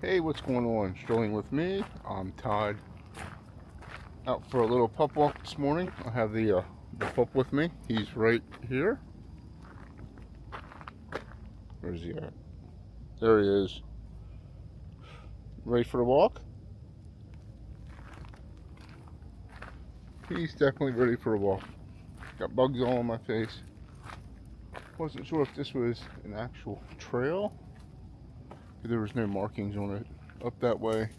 Hey, what's going on? Strolling with me. I'm Todd. Out for a little pup walk this morning. I have the pup with me. He's right here. Where's he at? There he is. Ready for a walk? He's definitely ready for a walk. Got bugs all on my face. Wasn't sure if this was an actual trail. There was no markings on it up that way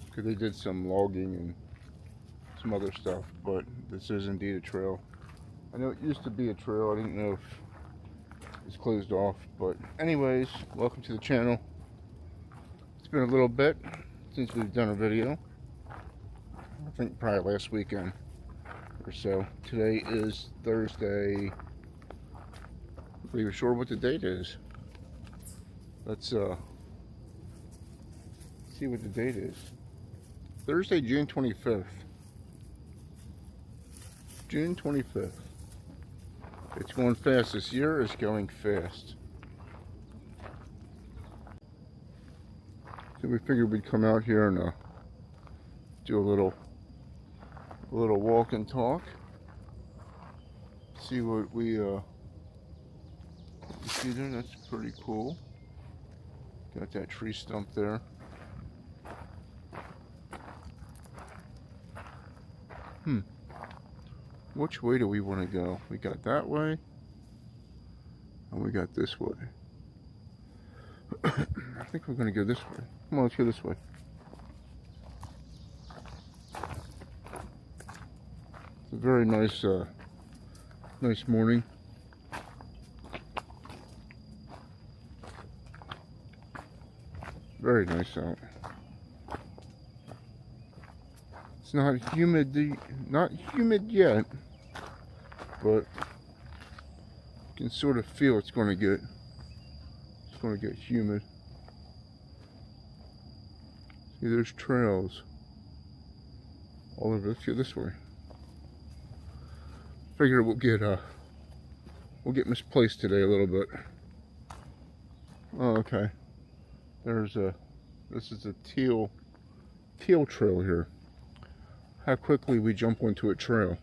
because they did some logging and some other stuff, but this is indeed a trail. I know it used to be a trail. I didn't know if it's closed off, but anyways, welcome to the channel. It's been a little bit since we've done a video. I think probably last weekend or so. Today is Thursday. I'm not even sure what the date is. Let's see what the date is. Thursday, June 25th. June 25th. It's going fast. This year is going fast. So we figured we'd come out here and do a little walk and talk. See what we see there. That's pretty cool. Got that tree stump there. Which way do we want to go? We got that way, and we got this way. I think we're going to go this way. Come on, let's go this way. It's a very nice, nice morning. Very nice out. It's not humid yet, but you can sort of feel it's going to get humid. See, there's trails all over. Let's go this way. Figure we'll get misplaced today a little bit. Oh, okay. This is a teal trail here. How quickly we jump onto a trail.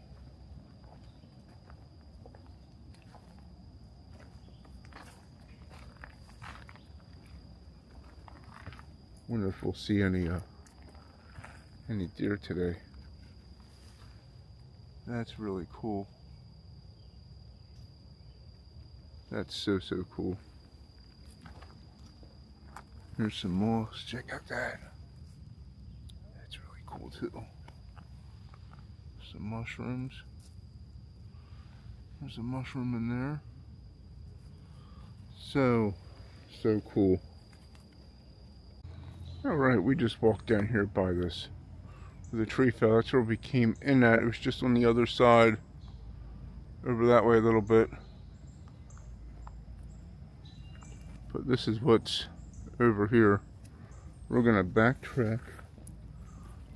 Wonder if we'll see any deer today. That's really cool. That's so cool. Here's some moss. Check out that. That's really cool too. Some mushrooms. There's a mushroom in there. So cool. Alright, we just walked down here by this. The tree fell. That's where we came in at. It was just on the other side. Over that way a little bit. But this is what's over here. We're gonna backtrack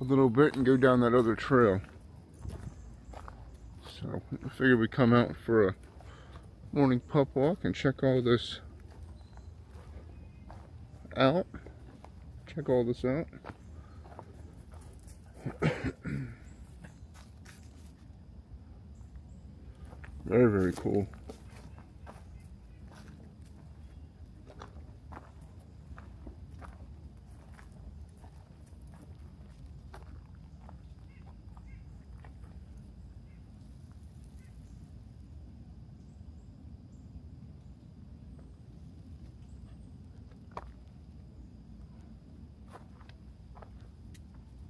a little bit and go down that other trail. So I figured we'd come out for a morning pup walk and check all this out. Check all this out. Very cool.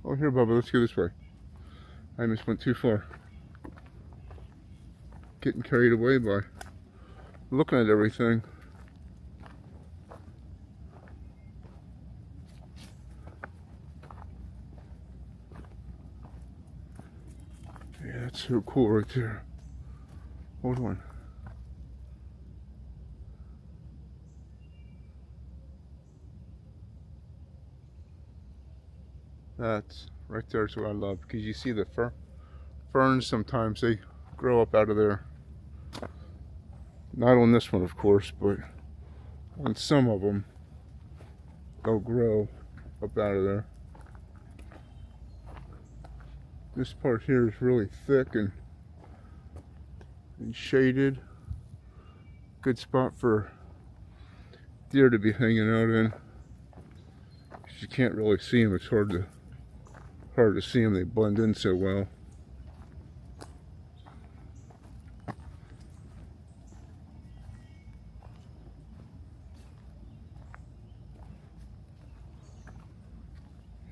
Oh, here, Bubba, let's go this way. I just went too far. Getting carried away by looking at everything. Yeah, that's so cool right there. Hold on. That's right there is what I love, because you see the ferns sometimes they grow up out of there. Not on this one, of course, but on some of them they'll grow up out of there. This part here is really thick and shaded. Good spot for deer to be hanging out in. You can't really see them. It's hard to see them. They blend in so well.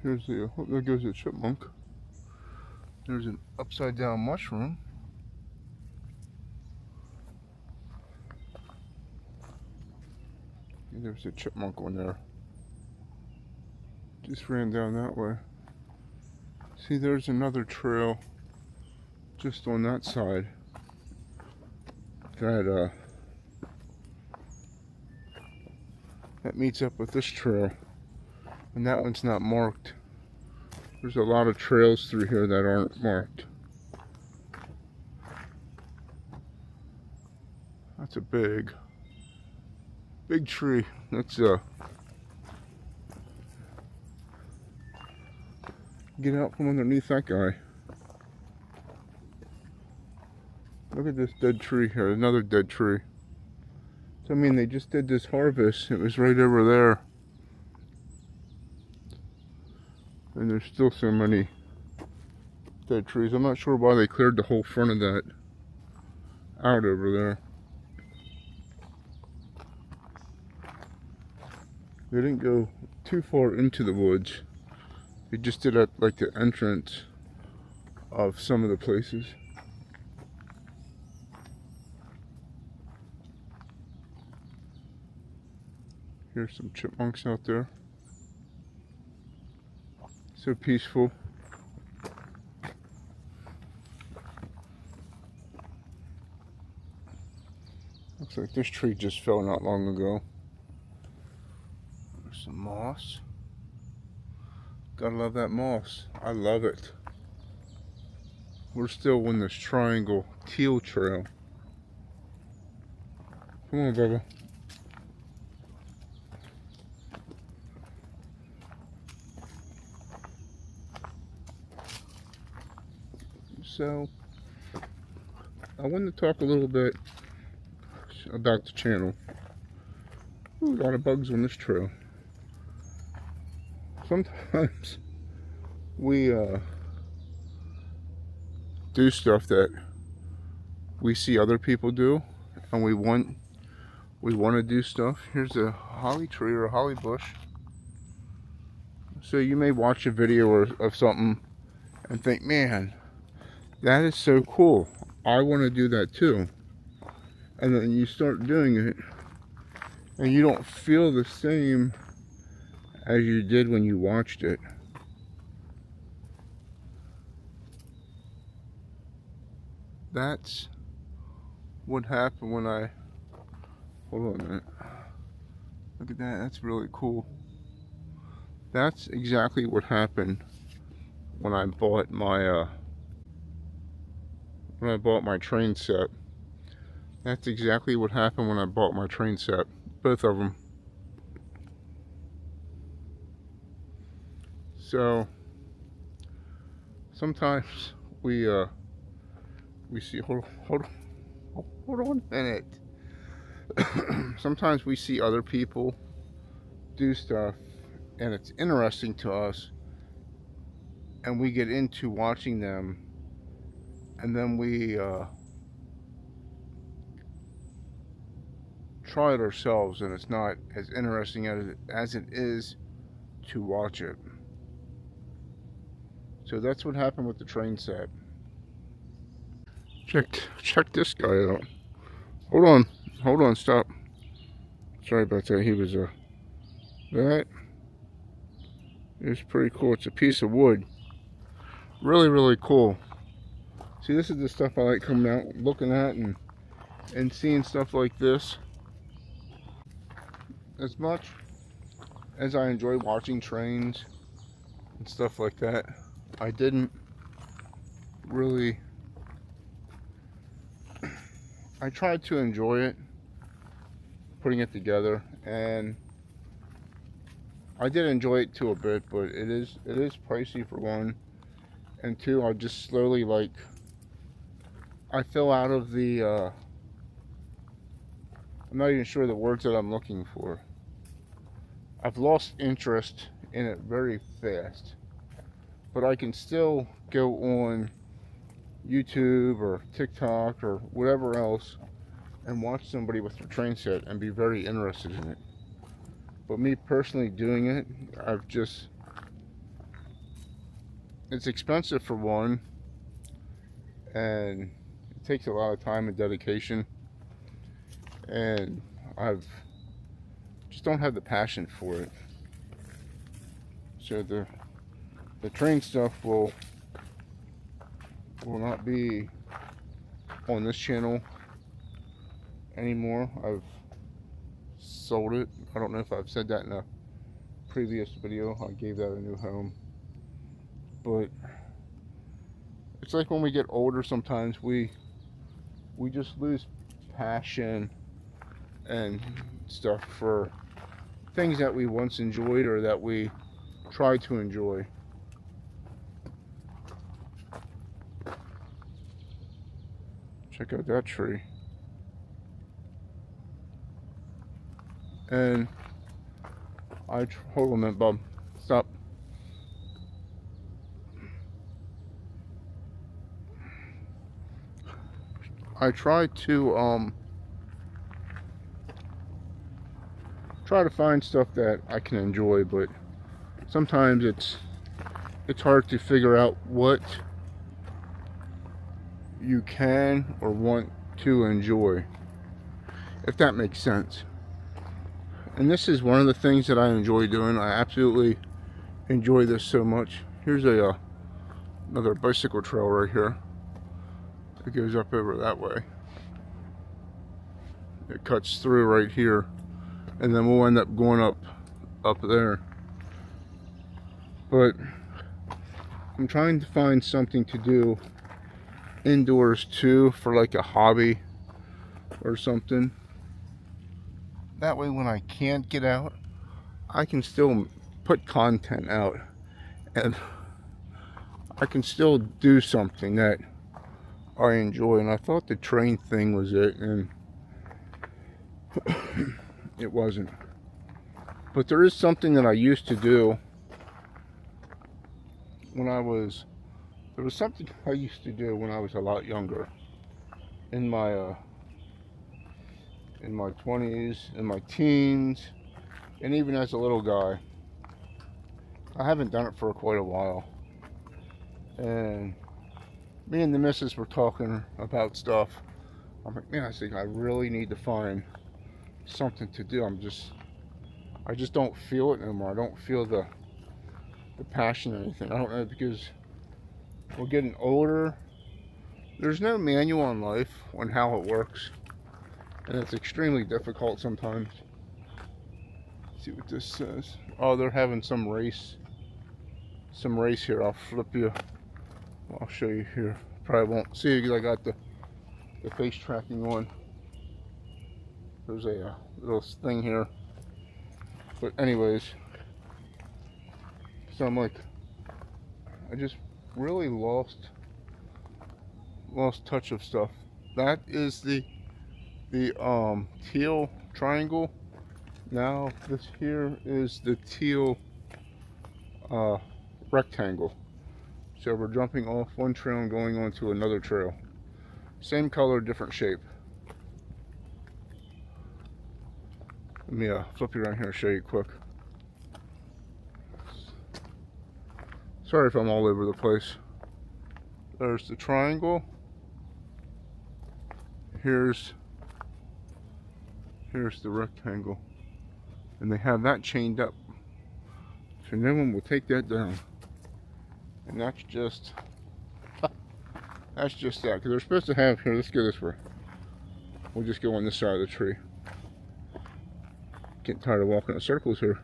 Here's the, oh, there goes the chipmunk. There's an upside down mushroom. And there's a chipmunk on there. Just ran down that way. See, there's another trail just on that side that meets up with this trail, and that one's not marked. There's a lot of trails through here that aren't marked. That's a big tree. Let's get out from underneath that guy. Look at this dead tree here, another dead tree. So, I mean, they just did this harvest. It was right over there. And there's still so many dead trees. I'm not sure why they cleared the whole front of that out over there. They didn't go too far into the woods. They just did at like the entrance of some of the places. Here's some chipmunks out there. So peaceful. Looks like this tree just fell not long ago. There's some moss. Gotta love that moss. I love it. We're still on this triangle teal trail. Come on, Bubba. So, I wanted to talk a little bit about the channel. Ooh, a lot of bugs on this trail. Sometimes we do stuff that we see other people do, and we want to do stuff. Here's a holly tree or a holly bush. So you may watch a video of something and think, man, that is so cool. I want to do that too. And then you start doing it, and you don't feel the same as you did when you watched it. That's what happened when I, hold on a minute. Look at that, that's really cool. That's exactly what happened when I bought my train set. That's exactly what happened when I bought my train set. Both of them. So sometimes we see, hold on a minute. Sometimes we see other people do stuff and it's interesting to us, and we get into watching them, and then we try it ourselves, and it's not as interesting as it is to watch it. So that's what happened with the train set. Check this guy out. Hold on, stop. Sorry about that. He was that is pretty cool. It's a piece of wood. Really cool. See, this is the stuff I like coming out, looking at, and seeing stuff like this. As much as I enjoy watching trains and stuff like that, I didn't really, I tried to enjoy it, putting it together, and I did enjoy it to a bit, but it is pricey for one, and two, I just slowly, like, I fell out of the I'm not even sure the words that I'm looking for. I've lost interest in it very fast, but I can still go on YouTube or TikTok or whatever else and watch somebody with their train set and be very interested in it. But me personally doing it, it's expensive for one, and it takes a lot of time and dedication, and I've just don't have the passion for it. So the train stuff will not be on this channel anymore. I've sold it. I don't know if I've said that in a previous video. I gave that a new home. But it's like when we get older, sometimes we just lose passion and stuff for things that we once enjoyed or that we tried to enjoy. Check out that tree. And hold on a minute, Bob. Stop. I try to find stuff that I can enjoy, but sometimes it's hard to figure out what you can or want to enjoy, if that makes sense. And this is one of the things that I enjoy doing. I absolutely enjoy this so much. Here's another bicycle trail right here. It goes up over that way. It cuts through right here, and then we'll end up going up there. But I'm trying to find something to do indoors too, for like a hobby or something. That way when I can't get out, I can still put content out, and I can still do something that I enjoy. And I thought the train thing was it, and it wasn't. But there is something that I used to do when I was a lot younger, in my 20s, in my teens, and even as a little guy. I haven't done it for quite a while, and me and the missus were talking about stuff. I'm like, man, I think I really need to find something to do. I just don't feel it anymore. I don't feel the passion or anything. I don't know, because we're getting older. There's no manual on life on how it works, and it's extremely difficult sometimes. Let's see what this says. Oh, they're having some race here. I'll show you here. Probably won't see it because I got the face tracking on. There's a little thing here, but anyways, so I'm like, I just really lost touch of stuff. That is the teal triangle. Now this here is the teal rectangle. So we're jumping off one trail and going on to another trail. Same color, different shape. Let me flip you around here and show you quick. Sorry if I'm all over the place. There's the triangle. Here's the rectangle. And they have that chained up. So no one will take that down. And that's just that, because they're supposed to have, here, let's go this way. We'll just go on this side of the tree. Getting tired of walking in circles here.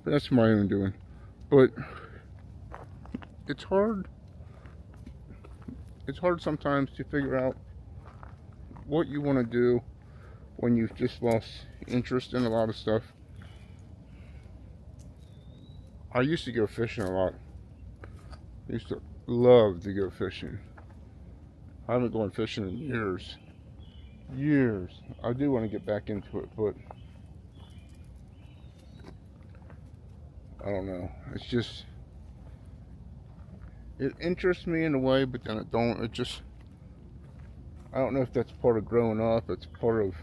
But that's my own doing. But it's hard sometimes to figure out what you want to do when you've just lost interest in a lot of stuff. I used to go fishing a lot. I used to love to go fishing. I haven't gone fishing in years. Years. I do want to get back into it, but I don't know. It's just, it interests me in a way, but then it don't. It just, I don't know if that's part of growing up. It's part of,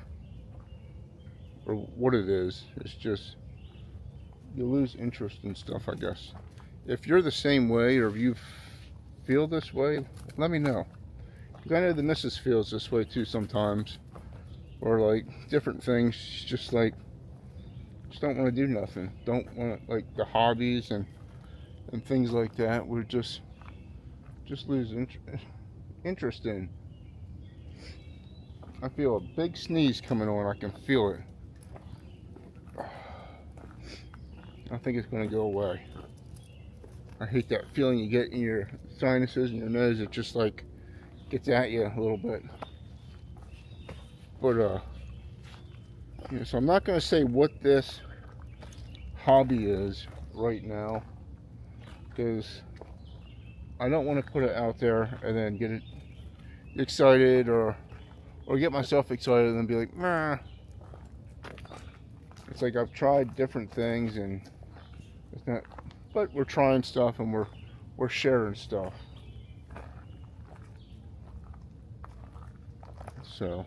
or what it is. It's just, you lose interest in stuff, I guess. If you're the same way, or if you feel this way, let me know. Because I know the missus feels this way too sometimes. Or like different things, just like, just don't want to do nothing. Don't want to, like the hobbies and things like that. We're just lose interest in. I feel a big sneeze coming on. I can feel it. I think it's going to go away. I hate that feeling you get in your sinuses and your nose. It just like gets at you a little bit. But yeah, so I'm not going to say what this hobby is right now, because I don't want to put it out there and then get it excited or get myself excited and then be like, nah. It's like I've tried different things and it's not, but we're trying stuff and we're sharing stuff. So,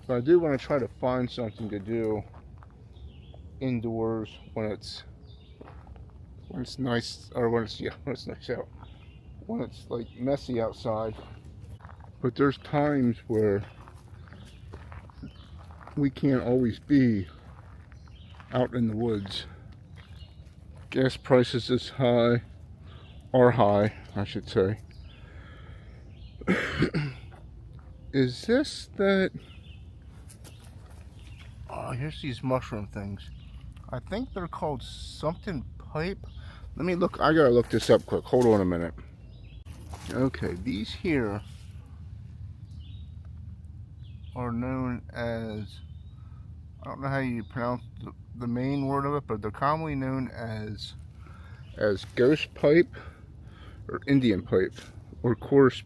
but I do want to try to find something to do indoors when it's nice, or when it's nice out, when it's like messy outside. But there's times where we can't always be out in the woods. Gas prices are high, I should say. Is this that? Oh, here's these mushroom things. I think they're called something pipe. Let me look. I gotta look this up quick. Hold on a minute. Okay, these here are known as, I don't know how you pronounce the main word of it, but they're commonly known as ghost pipe or Indian pipe or corpse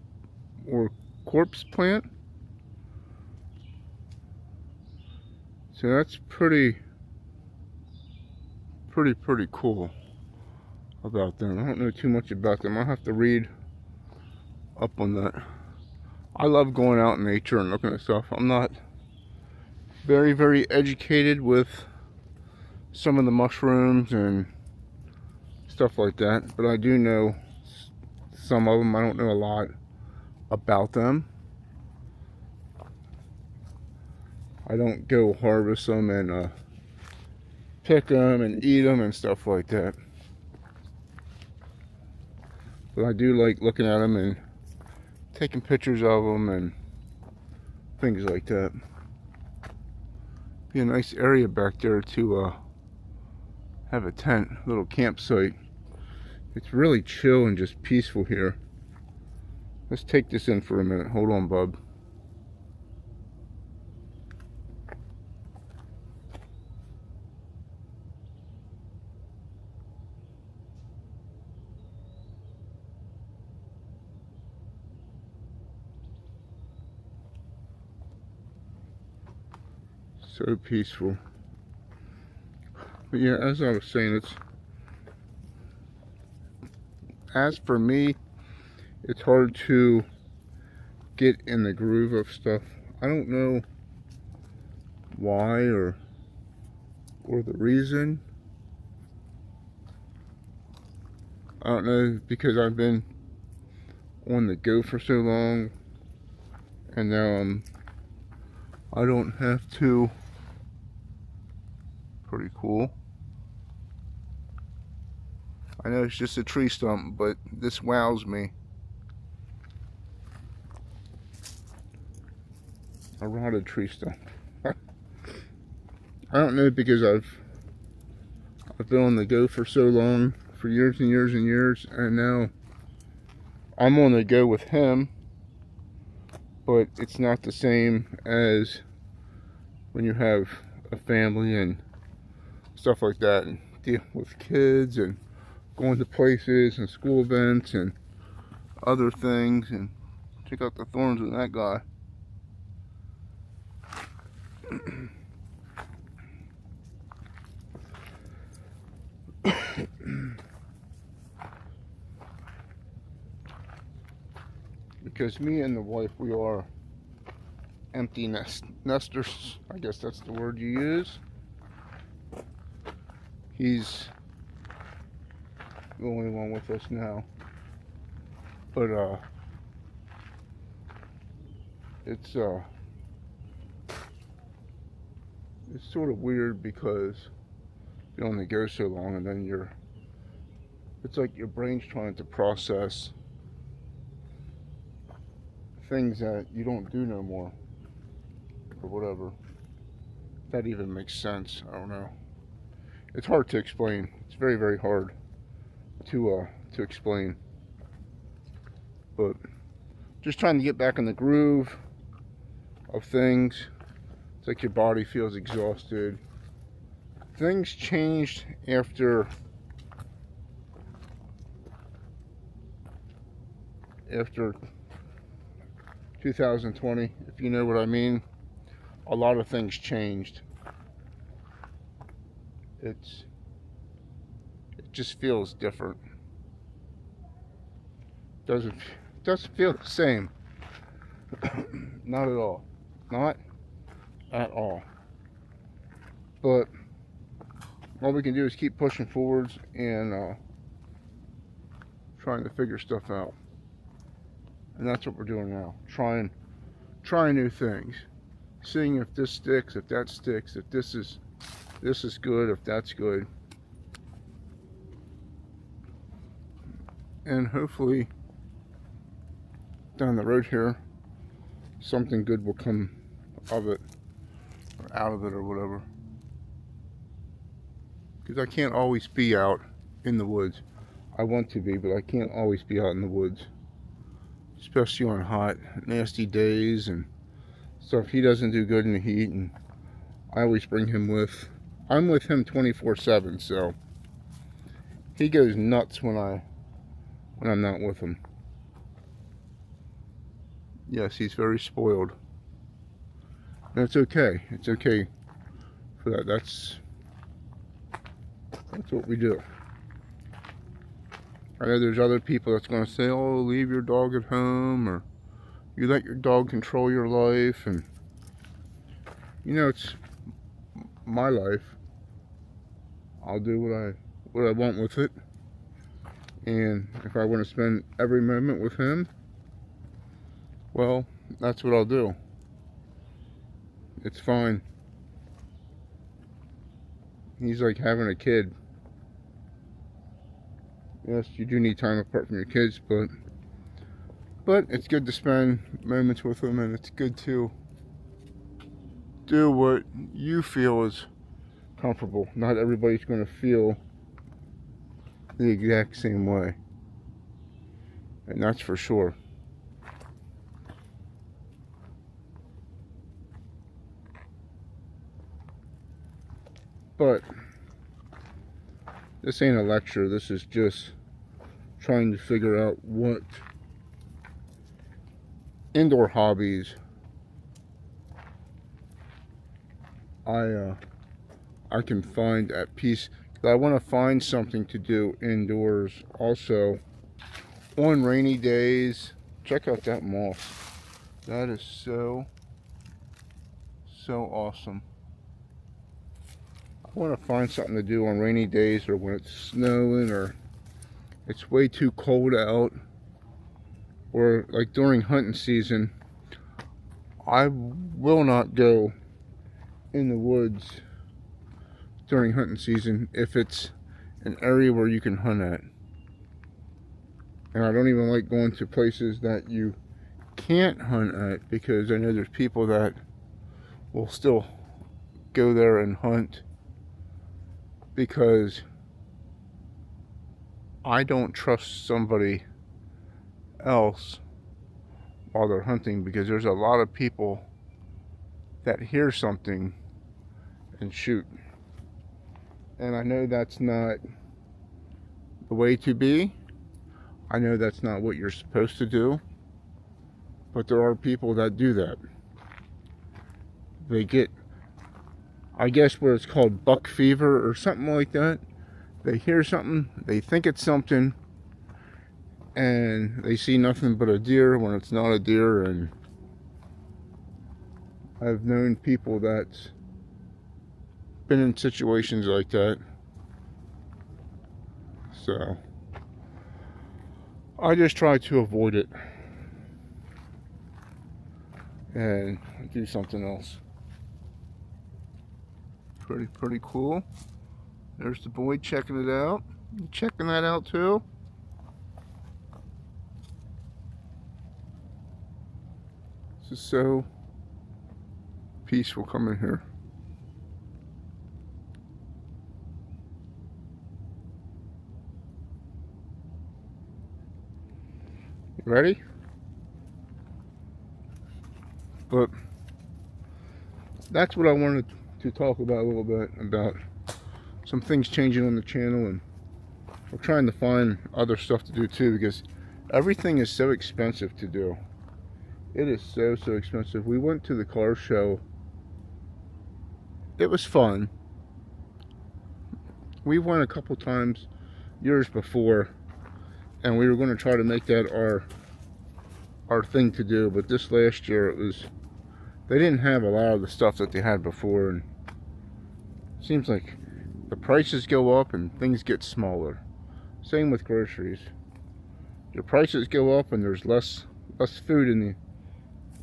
plant. So that's pretty cool about them. I don't know too much about them. I'll have to read up on that. I love going out in nature and looking at stuff. I'm not very educated with some of the mushrooms and stuff like that, but I do know some of them. I don't know a lot about them. I don't go harvest them and pick them and eat them and stuff like that. But I do like looking at them and taking pictures of them and things like that. Be a nice area back there to have a tent, little campsite. It's really chill and just peaceful here. Let's take this in for a minute. Hold on, bub. So peaceful. But yeah, as I was saying, as for me, it's hard to get in the groove of stuff. I don't know why or the reason. I don't know, because I've been on the go for so long, and now I don't have to. Pretty cool. I know it's just a tree stump, but this wows me. A rotted tree stump. I don't know, because I've been on the go for so long, for years and years and years, and now I'm on the go with him, but it's not the same as when you have a family and stuff like that, and deal with kids and going to places and school events and other things, and check out the thorns in that guy. Because me and the wife, we are empty nesters. I guess that's the word you use. He's the only one with us now. But it's sort of weird because you only go so long, and then it's like your brain's trying to process things that you don't do no more, or whatever. If that even makes sense, I don't know. It's hard to explain. It's very, very hard to explain. But just trying to get back in the groove of things. It's like your body feels exhausted. Things changed after 2020, if you know what I mean. A lot of things changed. It just feels different. Doesn't feel the same. Not at all. Not at all. But all we can do is keep pushing forwards and trying to figure stuff out. And that's what we're doing now. Trying new things. Seeing if this sticks, if that sticks, if this is good, if that's good. And hopefully down the road here, something good will come of it, or out of it, or whatever. Because I can't always be out in the woods. I want to be, but I can't always be out in the woods. Especially on hot, nasty days and stuff. He doesn't do good in the heat, and I always bring him with. I'm with him 24/7, so he goes nuts when I'm not with him. Yes, he's very spoiled. And it's okay. It's okay for that. That's what we do. I know there's other people that's going to say, oh, leave your dog at home, or you let your dog control your life. And you know, it's my life. I'll do what I want with it. And if I want to spend every moment with him, well, that's what I'll do. It's fine. He's like having a kid. Yes, you do need time apart from your kids, but it's good to spend moments with them, and it's good to do what you feel is comfortable. Not everybody's going to feel the exact same way, and that's for sure. But this ain't a lecture. This is just trying to figure out what indoor hobbies I can find at peace. I want to find something to do indoors also on rainy days. Check out that moss. That is so awesome. I want to find something to do on rainy days, or when it's snowing, or it's way too cold out, or like during hunting season. I will not go in the woods during hunting season if it's an area where you can hunt at. And I don't even like going to places that you can't hunt at, because I know there's people that will still go there and hunt, because I don't trust somebody else while they're hunting, because there's a lot of people that hear something and shoot. And I know that's not the way to be. I know that's not what you're supposed to do, but there are people that do that. They get, I guess what it's called, buck fever or something like that. They hear something, they think it's something, and they see nothing but a deer when it's not a deer. And I've known people that's been in situations like that. So I just try to avoid it and do something else. Pretty cool. There's the boy checking it out. You checking that out too? This is so peaceful coming here. You ready? But that's what I wanted to talk about a little bit, about some things changing on the channel, and we're trying to find other stuff to do too, because everything is so expensive to do. It is so expensive. We went to the car show. It was fun. We went a couple times years before, and we were going to try to make that our thing to do, but this last year they didn't have a lot of the stuff that they had before, and it seems like the prices go up and things get smaller. Same with groceries. The prices go up and there's less food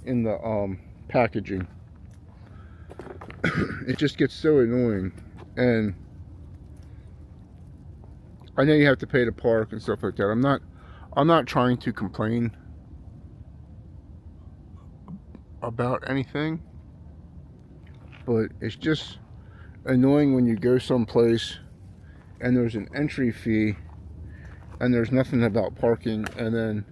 in the packaging. It just gets so annoying. And I know you have to pay to park and stuff like that. I'm not trying to complain about anything, but it's just annoying when you go someplace and there's an entry fee and there's nothing about parking, and then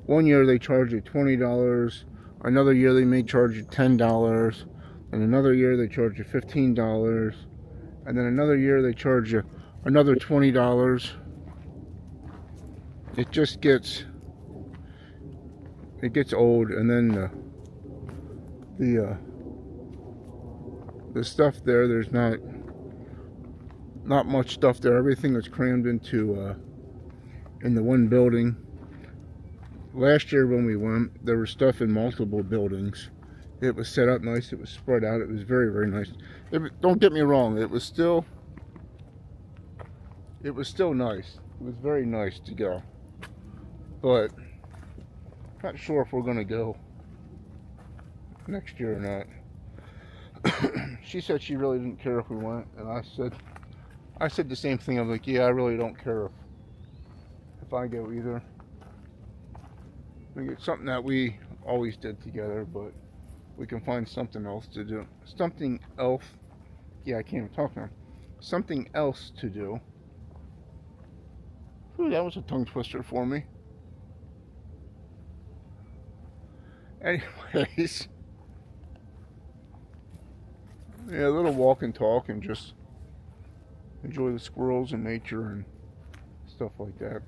one year they charge you $20, another year they may charge you $10, and another year they charge you $15, and then another year they charge you another $20. It just gets old. And then the stuff there's not much stuff there. Everything is crammed into in the one building. Last year when we went, there was stuff in multiple buildings. It was set up nice. It was spread out. It was very nice. Don't get me wrong. It was still nice. It was very nice to go. But not sure if we're gonna go next year or not. She said she really didn't care if we went, and I said the same thing. I'm like, yeah, I really don't care if I go either. I think it's something that we always did together, but we can find something else to do. Something else. Yeah, I can't even talk now. Something else to do. Ooh, that was a tongue twister for me. Anyways, yeah, a little walk and talk and just enjoy the squirrels and nature and stuff like that.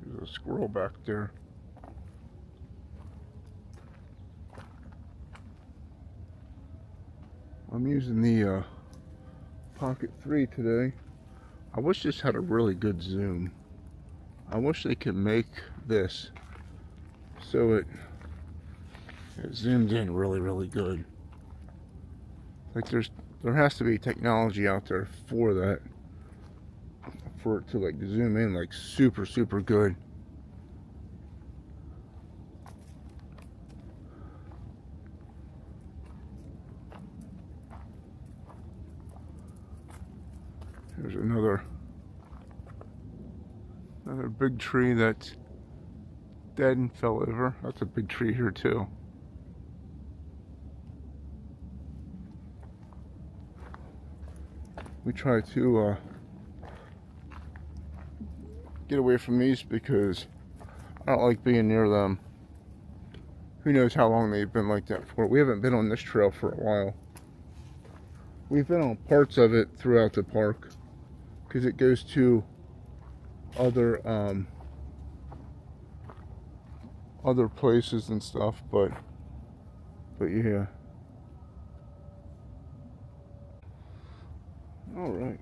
There's a squirrel back there. I'm using the Pocket 3 today. I wish this had a really good zoom. I wish they could make this so it zoomed in really good. Like there has to be technology out there for that, for it to like zoom in like super good. There's another big tree that's dead and fell over. That's a big tree here too. we try to get away from these because I don't like being near them. Who knows how long they've been like that for. We haven't been on this trail for a while. We've been on parts of it throughout the park because it goes to other places and stuff, but yeah. All right.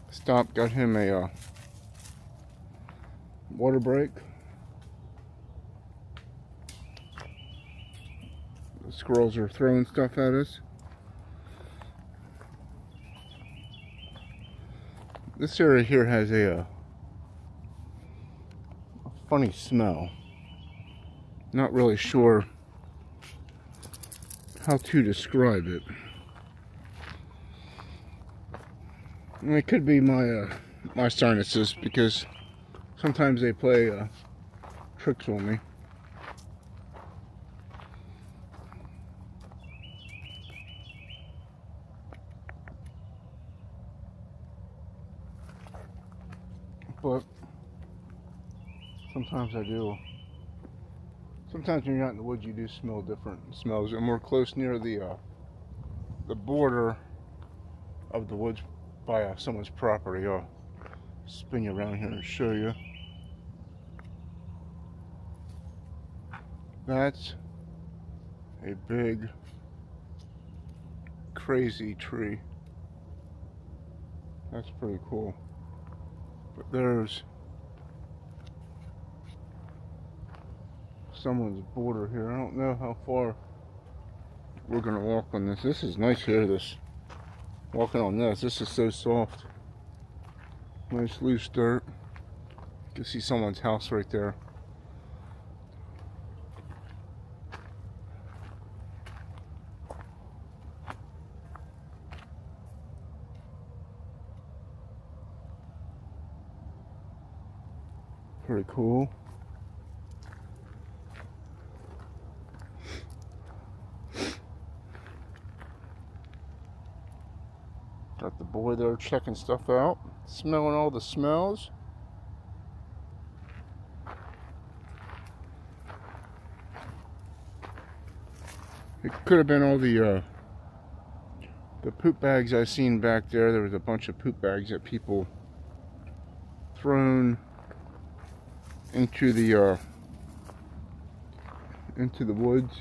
Stop. Got him a water break. The squirrels are throwing stuff at us. This area here has a funny smell. Not really sure how to describe it. And it could be my my sinuses, because sometimes they play tricks on me. But sometimes I do. Sometimes when you're out in the woods, you do smell different smells, and we're close near the border of the woods by someone's property. I'll spin you around here and show you. That's a big, crazy tree. That's pretty cool. But there's someone's border here. I don't know how far we're gonna walk on this. This is nice here, this walking on this. This is so soft. Nice loose dirt. You can see someone's house right there. Pretty cool. Got the boy there checking stuff out, smelling all the smells. It could have been all the poop bags I seen back there. There was a bunch of poop bags that people thrown into the woods.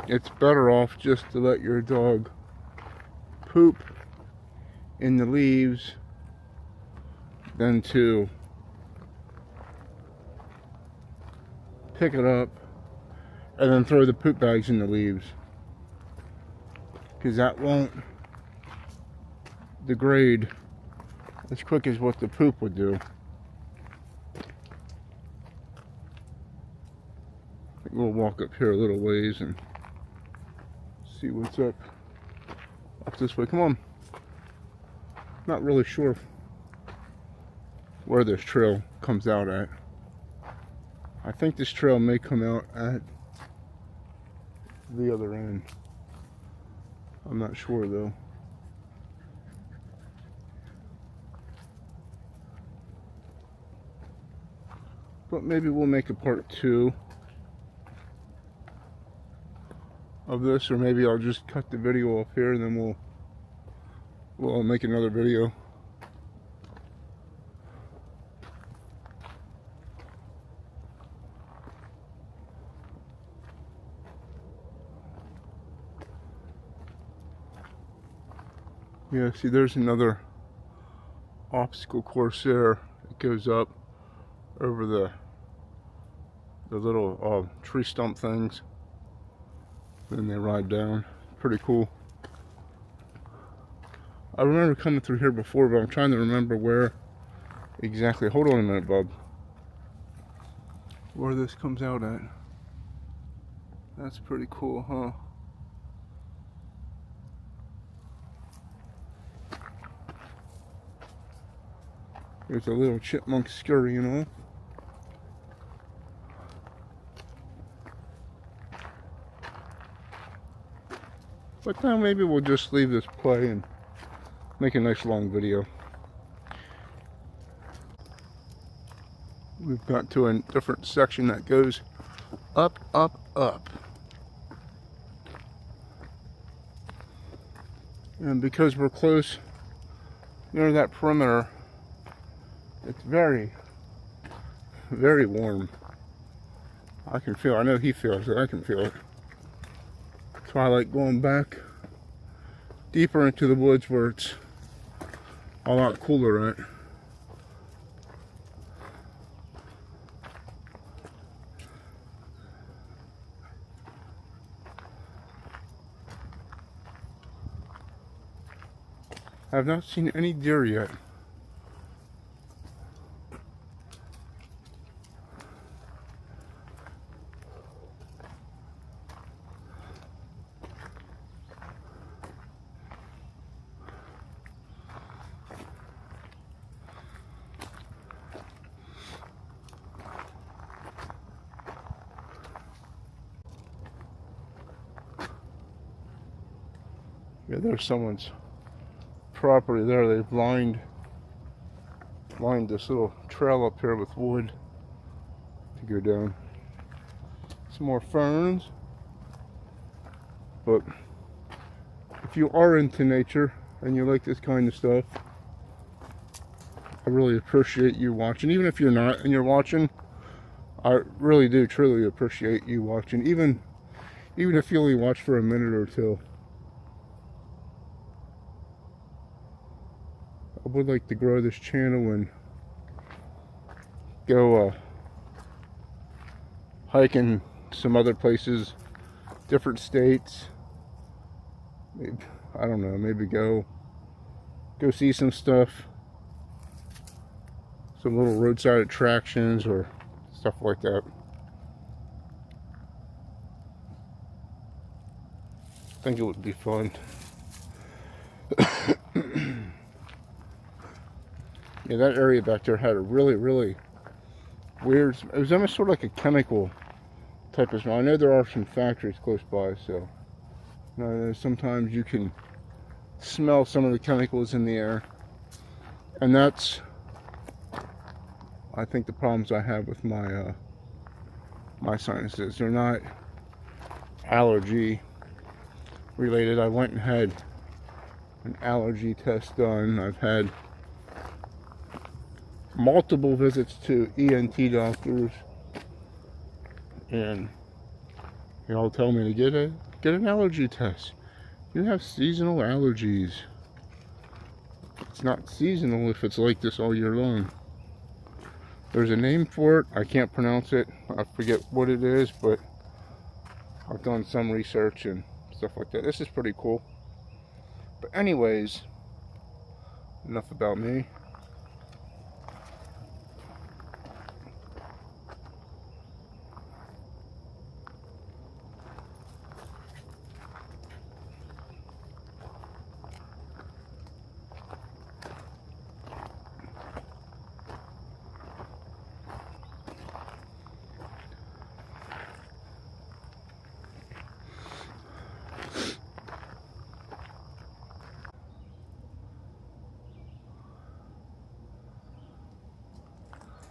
It's better off just to let your dog poop in the leaves than to pick it up and then throw the poop bags in the leaves, because that won't degrade as quick as what the poop would do. I think we'll walk up here a little ways and see what's up this way. Come on. Not really sure where this trail comes out at. I think this trail may come out at the other end. I'm not sure though. But maybe we'll make a part 2 of this, or maybe I'll just cut the video off here and then we'll make another video. Yeah, see, there's another obstacle course there. It goes up over the little tree stump things. Then they ride down. Pretty cool. I remember coming through here before, but I'm trying to remember where exactly. Hold on a minute, bub. Where this comes out at. That's pretty cool, huh? There's a little chipmunk scurry, you know. But now maybe we'll just leave this play and make a nice long video. We've got to a different section that goes up, up, up. And because we're close near that perimeter, it's very, very warm. I can feel it. I know he feels it. I can feel it. That's why I like going back deeper into the woods where it's a lot cooler, right? I have not seen any deer yet. Yeah, there's someone's property there. They've lined this little trail up here with wood to go down. Some more ferns. But if you are into nature and you like this kind of stuff, I really appreciate you watching. Even if you're not and you're watching, I really do truly appreciate you watching. Even if you only watch for a minute or two. I would like to grow this channel and go hiking some other places, different states. Maybe, I don't know, maybe go see some stuff, some little roadside attractions or stuff like that. I think it would be fun. Yeah, that area back there had a really, really weird, it was almost sort of like a chemical type of smell. I know there are some factories close by, so you know, sometimes you can smell some of the chemicals in the air. And that's, I think, the problems I have with my my sinuses. They're not allergy related. I went and had an allergy test done. I've had multiple visits to ENT doctors, and they all tell me to get an allergy test. You have seasonal allergies. It's not seasonal if it's like this all year long. There's a name for it. I can't pronounce it. I forget what it is, but I've done some research and stuff like that. This is pretty cool. But anyways, enough about me.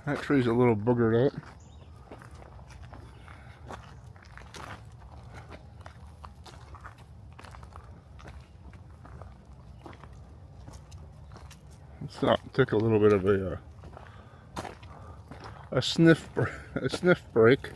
That tree's a little boogered up. Let's stop and take a little bit of a sniff break.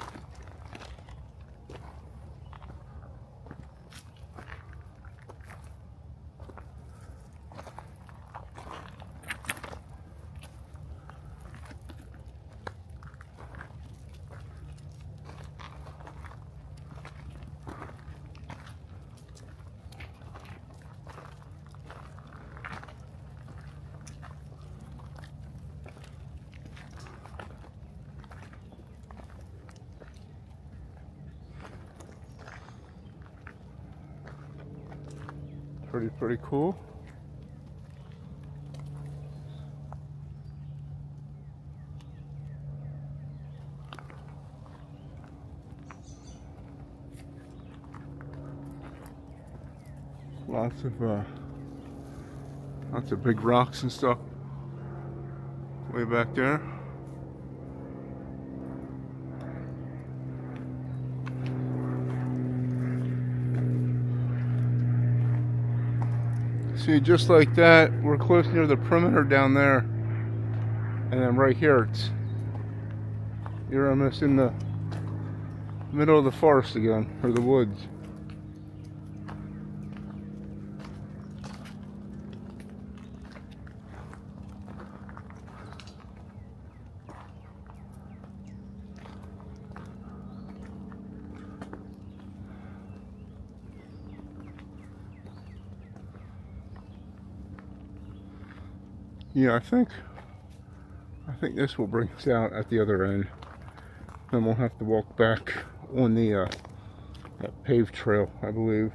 Pretty cool. Lots of big rocks and stuff way back there. See, just like that, we're close near the perimeter down there, and then right here, you're almost in the middle of the forest again, or the woods. Yeah, I think this will bring us out at the other end. Then we'll have to walk back on the that paved trail, I believe.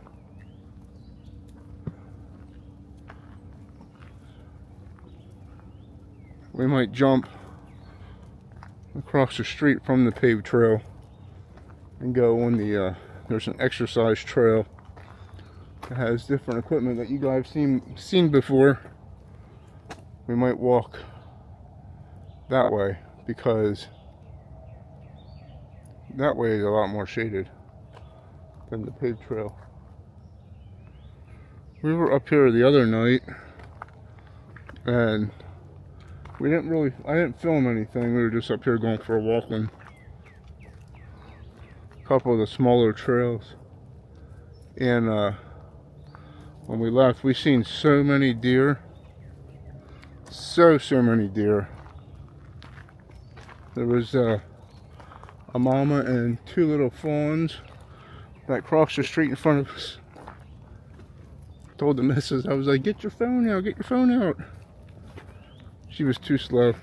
We might jump across the street from the paved trail and go on the there's an exercise trail that has different equipment that you guys seen before. We might walk that way because that way is a lot more shaded than the paved trail. We were up here the other night and I didn't film anything. We were just up here going for a walk on a couple of the smaller trails. And when we left, we seen so many deer. So many deer. There was a mama and two little fawns that crossed the street in front of us. Told the missus, I was like, get your phone out, get your phone out. She was too slow.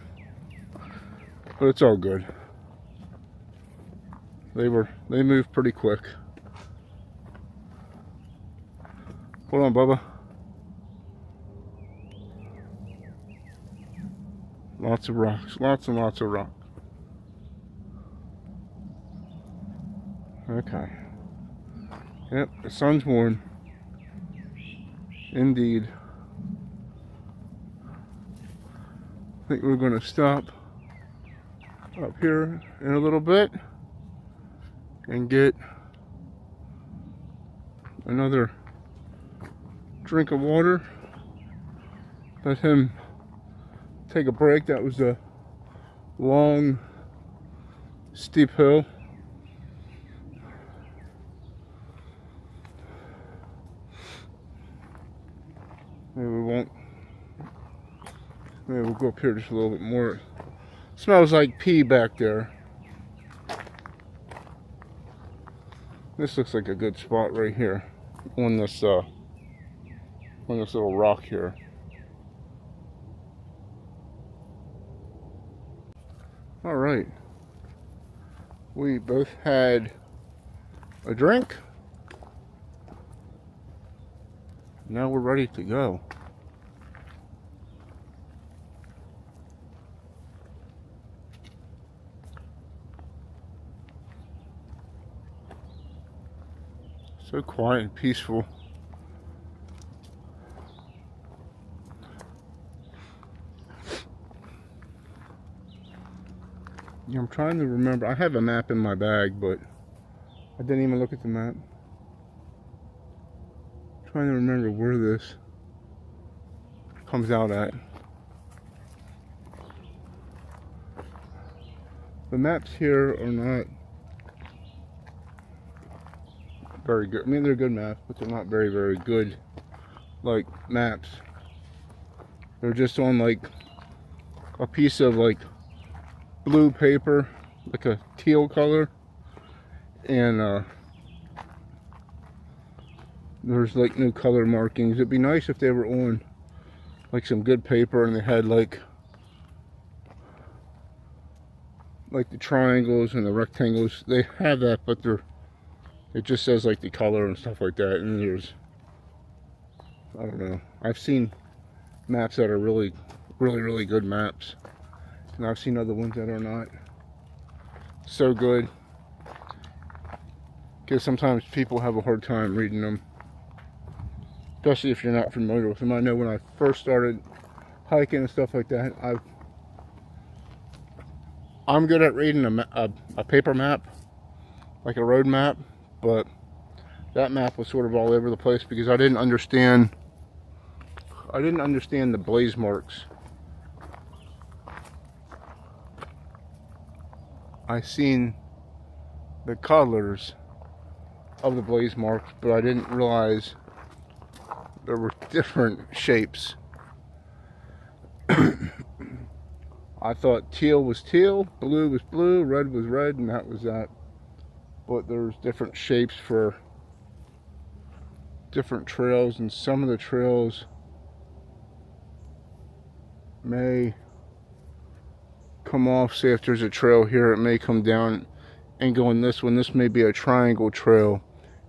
But it's all good. They moved pretty quick. Hold on, Bubba. Lots of rocks, lots and lots of rocks. Okay. Yep, the sun's warm. Indeed. I think we're going to stop up here in a little bit and get another drink of water. Let him take a break. That was a long, steep hill. Maybe we'll go up here just a little bit more. It smells like pee back there. This looks like a good spot right here on this little rock here. All right, we both had a drink. Now we're ready to go. So quiet and peaceful. I'm trying to remember. I have a map in my bag, but I didn't even look at the map. I'm trying to remember where this comes out at. The maps here are not very good. I mean, they're good maps, but they're not very good, like, maps. They're just on, like, a piece of, like, blue paper, like a teal color, and there's like no color markings. It'd be nice if they were on like some good paper and they had like the triangles and the rectangles. They have that, but it just says like the color and stuff like that. And there's, I don't know, I've seen maps that are really good maps, and I've seen other ones that are not so good, because sometimes people have a hard time reading them. especially if you're not familiar with them. I know when I first started hiking and stuff like that, I'm good at reading a paper map, like a road map, but that map was sort of all over the place because I didn't understand the blaze marks. I seen the colors of the blaze marks, but I didn't realize there were different shapes. I thought teal was teal, blue was blue, red was red, and that was that. But there's different shapes for different trails, and some of the trails may come off. Say if there's a trail here, it may come down and go in this one. This may be a triangle trail,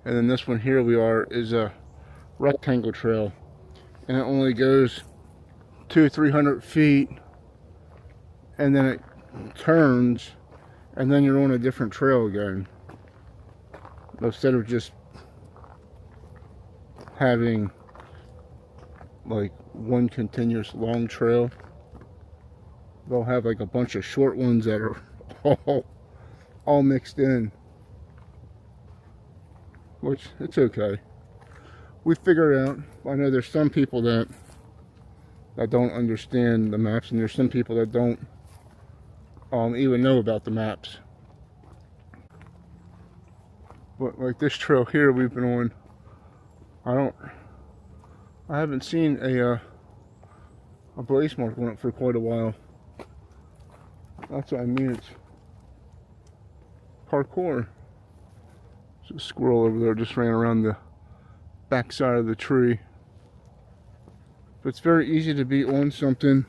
and then this one here we are is a rectangle trail, and it only goes 200-300 feet, and then it turns, and then you're on a different trail again, instead of just having like one continuous long trail. They'll have like a bunch of short ones that are all mixed in, which it's okay. We figure it out. I know there's some people that don't understand the maps, and there's some people that don't even know about the maps. But like this trail here we've been on, I haven't seen a blaze mark on it for quite a while. That's what I mean, it's parkour. There's a squirrel over there just ran around the back side of the tree. But it's very easy to be on something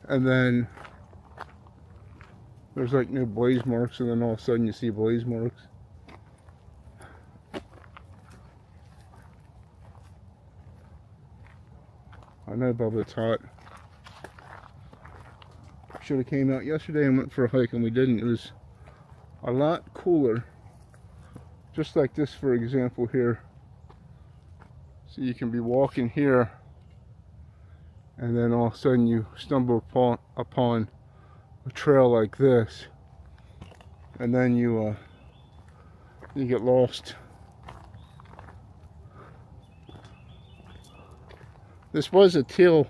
and then there's like no blaze marks, and then all of a sudden you see blaze marks. I know Bubba's hot. Should have came out yesterday and went for a hike, and we didn't. It was a lot cooler. Just like this, for example, here. So you can be walking here, and then all of a sudden you stumble upon a trail like this, and then you get lost. This was a teal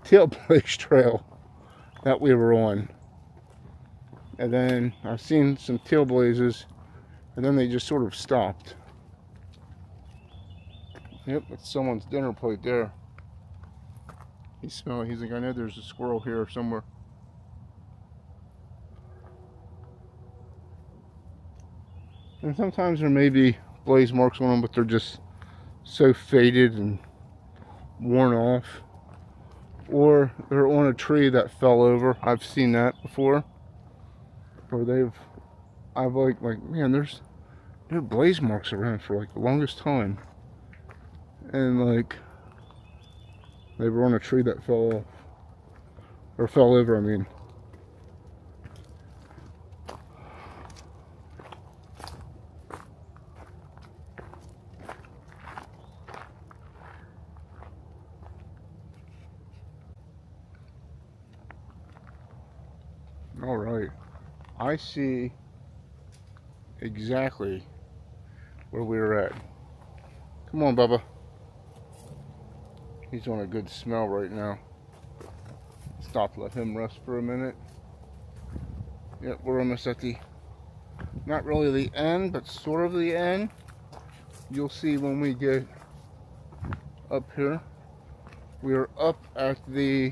blaze trail that we were on, and then I've seen some teal blazes, and then they just sort of stopped. Yep, it's someone's dinner plate there. He's smelling. He's like, I know there's a squirrel here somewhere. And sometimes there may be blaze marks on them, but they're just so faded and worn off. Or they're on a tree that fell over. I've seen that before. Or I've like, man, there's no blaze marks around for like the longest time. And like, they were on a tree that fell off. Or fell over, I mean. Alright, I see exactly where we were at. Come on, Bubba. He's on a good smell right now. Stop, let him rest for a minute. Yep, we're almost at the, not really the end, but sort of the end. You'll see when we get up here. We are up at the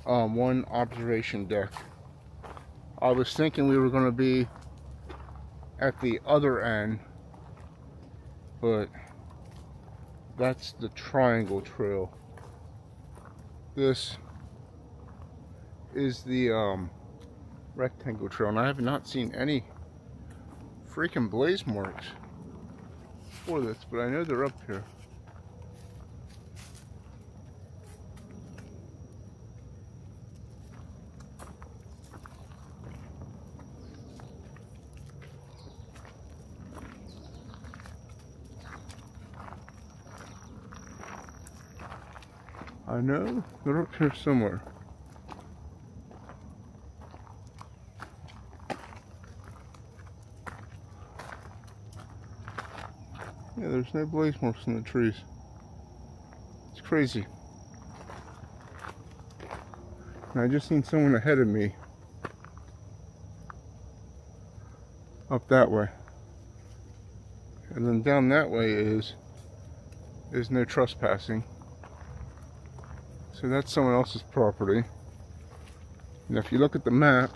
one observation deck. I was thinking we were going to be at the other end, but that's the triangle trail. This is the rectangle trail, and I have not seen any freaking blaze marks for this, but I know they're up here. I know they're up here somewhere. Yeah, there's no blaze marks in the trees. It's crazy. And I just seen someone ahead of me up that way. And then down that way is no trespassing. So that's someone else's property. And if you look at the map,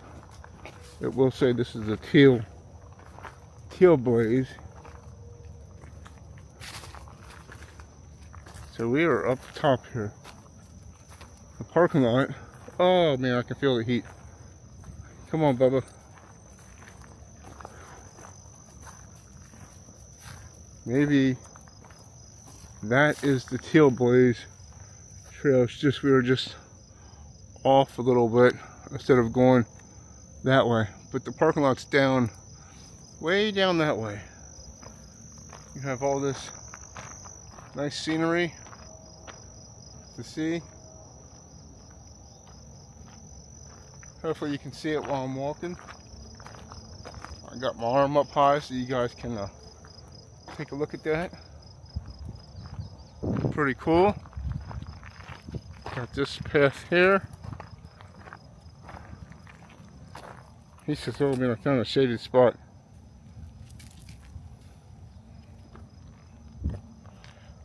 it will say this is a teal blaze. So we are up top here. The parking lot. Oh man, I can feel the heat. Come on, Bubba. Maybe that is the teal blaze trail. It's just we were just off a little bit instead of going that way. But the parking lot's down, way down that way. You have all this nice scenery to see. Hopefully you can see it while I'm walking. I got my arm up high so you guys can take a look at that. Pretty cool. Got this path here. He says, oh man, I found a shaded spot.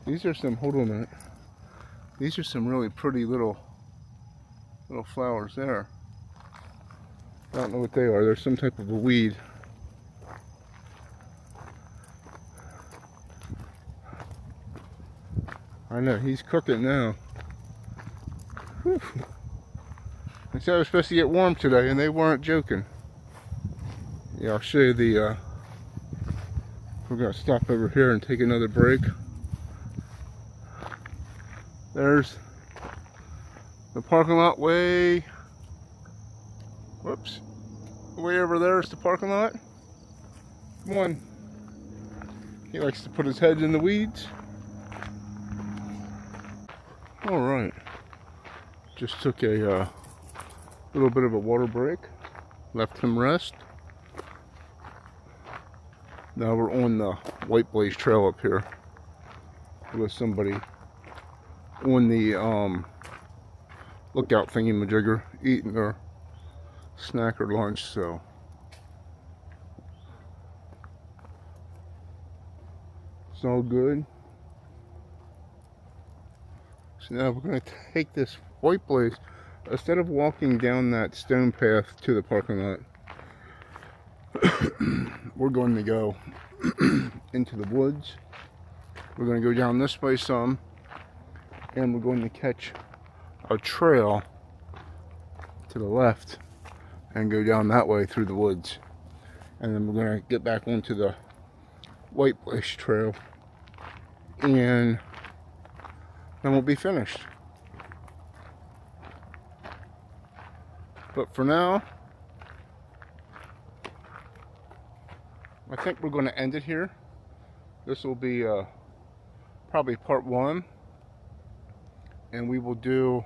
These are some, hold on a minute. These are some really pretty little flowers there. I don't know what they are. They're some type of a weed. I know, he's cooking now. Whew. They said I was supposed to get warm today and they weren't joking. Yeah, I'll show you the, we're gonna stop over here and take another break. There's the parking lot way, whoops, way over there is the parking lot. Come on. He likes to put his head in the weeds. All right, just took a little bit of a water break, left him rest. Now we're on the White Blaze Trail up here with somebody on the lookout thingy-majigger eating their snack or lunch, so it's all good. So now we're going to take this White Blaze, instead of walking down that stone path to the parking lot, we're going to go into the woods. We're going to go down this way some, and we're going to catch a trail to the left and go down that way through the woods. And then we're going to get back onto the White Blaze Trail, and then we'll be finished. But for now, I think we're going to end it here. This will be probably part 1, and we will do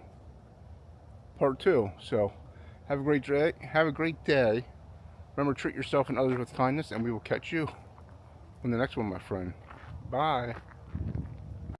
part 2. So have a great day. Have a great day. Remember, treat yourself and others with kindness, and we will catch you on the next one, my friend. Bye.